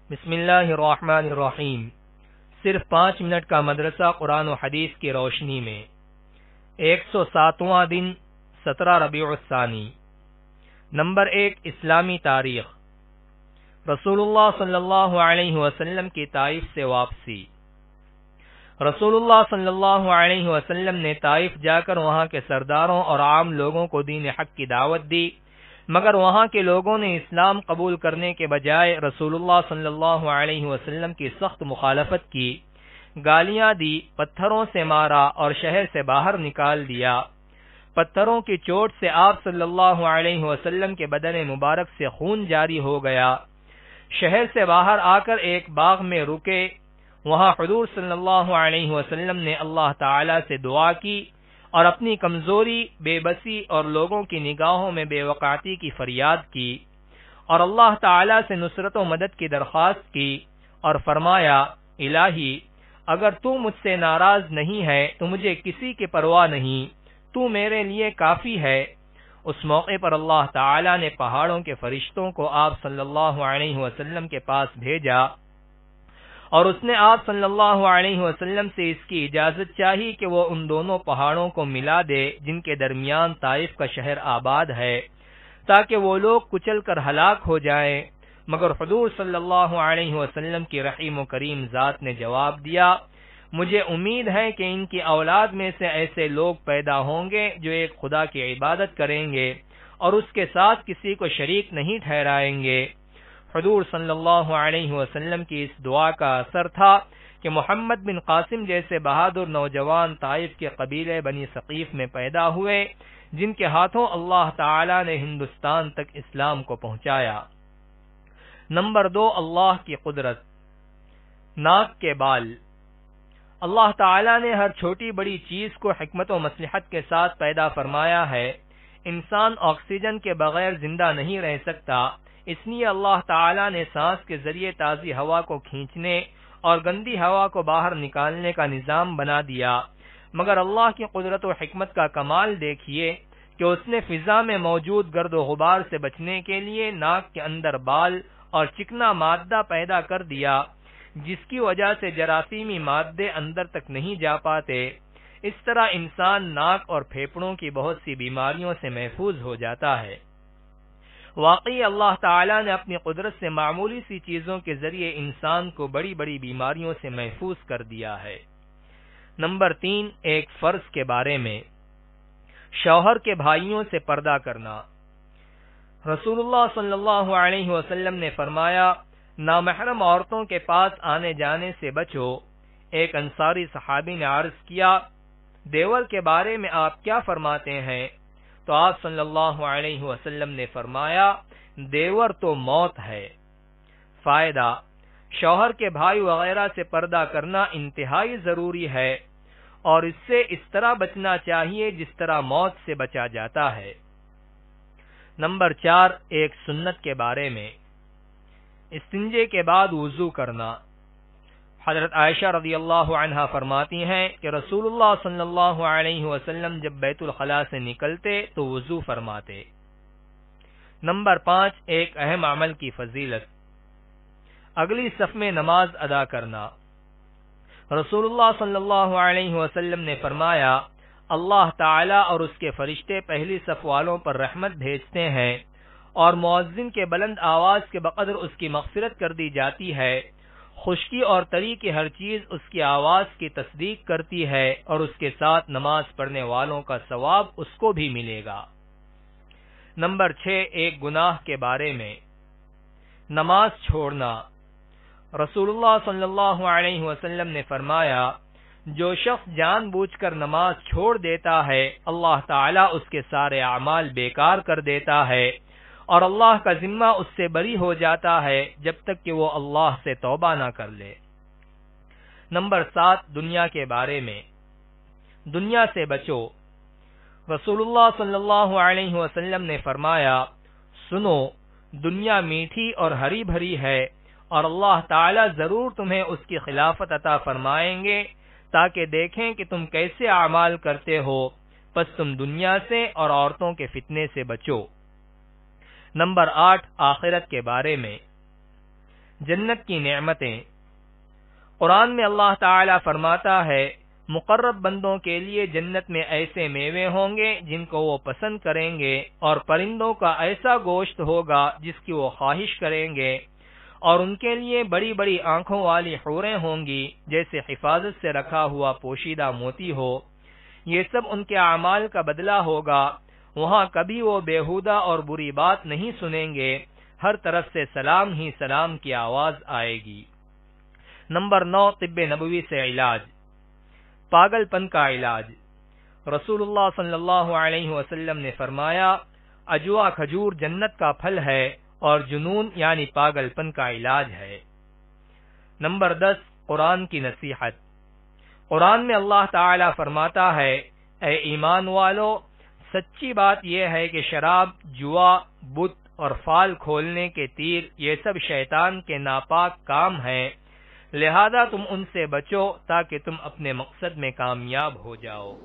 بسم اللہ الرحمن الرحیم۔ صرف 5 منٹ کا مدرسہ قرآن و حدیث کی روشنی میں 107واں دن 17 ربیع الثانی۔ نمبر 1، اسلامی تاریخ۔ رسول اللہ صلی اللہ علیہ وسلم کی طائف سے واپسی۔ رسول اللہ صلی اللہ علیہ وسلم نے طائف جا کر وہاں کے سرداروں اور عام لوگوں کو دین حق کی دعوت دی، مگر وہاں کے لوگوں نے اسلام قبول کرنے کے بجائے رسول اللہ صلی اللہ علیہ وسلم کی سخت مخالفت کی، گالیاں دی، پتھروں سے مارا اور شہر سے باہر نکال دیا۔ پتھروں کی چوٹ سے آپ صلی اللہ علیہ وسلم کے بدن مبارک سے خون جاری ہو گیا۔ شہر سے باہر آ کر ایک باغ میں رکے، وہاں حضور صلی اللہ علیہ وسلم نے اللہ تعالی سے دعا کی اور اپنی کمزوری، بے بسی اور لوگوں کی نگاہوں میں بے وقعتی کی فریاد کی، اور اللہ تعالی سے نصرت و مدد کی درخواست کی، اور فرمایا: الہی، اگر تو مجھ سے ناراض نہیں ہے تو مجھے کسی کی پرواہ نہیں، تو میرے لیے کافی ہے۔ اس موقع پر اللہ تعالی نے پہاڑوں کے فرشتوں کو آپ صلی اللہ علیہ وسلم کے پاس بھیجا، اور اس نے آپ صلی اللہ علیہ وسلم سے اس کی اجازت چاہی کہ وہ ان دونوں پہاڑوں کو ملا دے جن کے درمیان طائف کا شہر آباد ہے، تاکہ وہ لوگ کچل کر ہلاک ہو جائیں۔ مگر حضور صلی اللہ علیہ وسلم کی رحیم و کریم ذات نے جواب دیا: مجھے امید ہے کہ ان کی اولاد میں سے ایسے لوگ پیدا ہوں گے جو ایک خدا کی عبادت کریں گے اور اس کے ساتھ کسی کو شریک نہیں ٹھہرائیں گے۔ حضور صلی اللہ علیہ وسلم کی اس دعا کا اثر تھا کہ محمد بن قاسم جیسے بہادر نوجوان طائف کے قبیلے بنی ثقیف میں پیدا ہوئے، جن کے ہاتھوں اللہ تعالی نے ہندوستان تک اسلام کو پہنچایا۔ نمبر 2، اللہ کی قدرت۔ ناک کے بال۔ اللہ تعالی نے ہر چھوٹی بڑی چیز کو حکمت و مصلحت کے ساتھ پیدا فرمایا ہے۔ انسان آکسیجن کے بغیر زندہ نہیں رہ سکتا، اس لیے اللہ تعالی نے سانس کے ذریعے تازی ہوا کو کھینچنے اور گندی ہوا کو باہر نکالنے کا نظام بنا دیا۔ مگر اللہ کی قدرت و حکمت کا کمال دیکھیے کہ اس نے فضا میں موجود گرد و غبار سے بچنے کے لیے ناک کے اندر بال اور چکنا مادہ پیدا کر دیا، جس کی وجہ سے جراثیمی مادے اندر تک نہیں جا پاتے۔ اس طرح انسان ناک اور پھیپھڑوں کی بہت سی بیماریوں سے محفوظ ہو جاتا ہے۔ واقعی اللہ تعالی نے اپنی قدرت سے معمولی سی چیزوں کے ذریعے انسان کو بڑی بڑی بیماریوں سے محفوظ کر دیا ہے۔ نمبر 3، ایک فرض کے بارے میں۔ شوہر کے بھائیوں سے پردہ کرنا۔ رسول اللہ صلی اللہ علیہ وسلم نے فرمایا: نامحرم عورتوں کے پاس آنے جانے سے بچو۔ ایک انصاری صحابی نے عرض کیا: دیور کے بارے میں آپ کیا فرماتے ہیں؟ تو آپ صلی اللہ علیہ وسلم نے فرمایا: دیور تو موت ہے۔ فائدہ: شوہر کے بھائی وغیرہ سے پردہ کرنا انتہائی ضروری ہے، اور اس سے اس طرح بچنا چاہیے جس طرح موت سے بچا جاتا ہے۔ نمبر 4، ایک سنت کے بارے میں۔ استنجے کے بعد وضو کرنا۔ حضرت عائشہ رضی اللہ عنہا فرماتی ہیں کہ رسول اللہ صلی اللہ علیہ وسلم جب بیت الخلاء سے نکلتے تو وضو فرماتے۔ نمبر 5، ایک اہم عمل کی فضیلت۔ اگلی صف میں نماز ادا کرنا۔ رسول اللہ صلی اللہ علیہ وسلم نے فرمایا: اللہ تعالی اور اس کے فرشتے پہلی صف والوں پر رحمت بھیجتے ہیں، اور مؤذن کے بلند آواز کے بقدر اس کی مغفرت کر دی جاتی ہے۔ خشکی اور تری کی ہر چیز اس کی آواز کی تصدیق کرتی ہے، اور اس کے ساتھ نماز پڑھنے والوں کا ثواب اس کو بھی ملے گا۔ نمبر 6، ایک گناہ کے بارے میں۔ نماز چھوڑنا۔ رسول اللہ صلی اللہ علیہ وسلم نے فرمایا: جو شخص جان بوجھ کر نماز چھوڑ دیتا ہے، اللہ تعالی اس کے سارے اعمال بیکار کر دیتا ہے، اور اللہ کا ذمہ اس سے بری ہو جاتا ہے جب تک کہ وہ اللہ سے توبہ نہ کر لے۔ نمبر 7، دنیا کے بارے میں۔ دنیا سے بچو۔ رسول اللہ صلی اللہ علیہ وسلم نے فرمایا: سنو، دنیا میٹھی اور ہری بھری ہے، اور اللہ تعالی ضرور تمہیں اس کی خلافت عطا فرمائیں گے تاکہ دیکھیں کہ تم کیسے اعمال کرتے ہو، پس تم دنیا سے اور عورتوں کے فتنے سے بچو۔ نمبر 8، آخرت کے بارے میں۔ جنت کی نعمتیں۔ قرآن میں اللہ تعالی فرماتا ہے مقرب بندوں کے لیے جنت میں ایسے میوے ہوں گے جن کو وہ پسند کریں گے، اور پرندوں کا ایسا گوشت ہوگا جس کی وہ خواہش کریں گے، اور ان کے لیے بڑی بڑی آنکھوں والی حوریں ہوں گی جیسے حفاظت سے رکھا ہوا پوشیدہ موتی ہو۔ یہ سب ان کے اعمال کا بدلہ ہوگا۔ وہاں کبھی وہ بیہودہ اور بری بات نہیں سنیں گے، ہر طرف سے سلام ہی سلام کی آواز آئے گی۔ نمبر 9، طب نبوی سے علاج۔ پاگل پن کا علاج۔ رسول اللہ صلی اللہ علیہ وسلم نے فرمایا اجوا کھجور جنت کا پھل ہے اور جنون یعنی پاگل پن کا علاج ہے۔ نمبر 10، قرآن کی نصیحت۔ قرآن میں اللہ تعالی فرماتا ہے اے ایمان والو، سچی بات یہ ہے کہ شراب، جوا، بت اور فال کھولنے کے تیر یہ سب شیطان کے ناپاک کام ہیں، لہذا تم ان سے بچو تاکہ تم اپنے مقصد میں کامیاب ہو جاؤ۔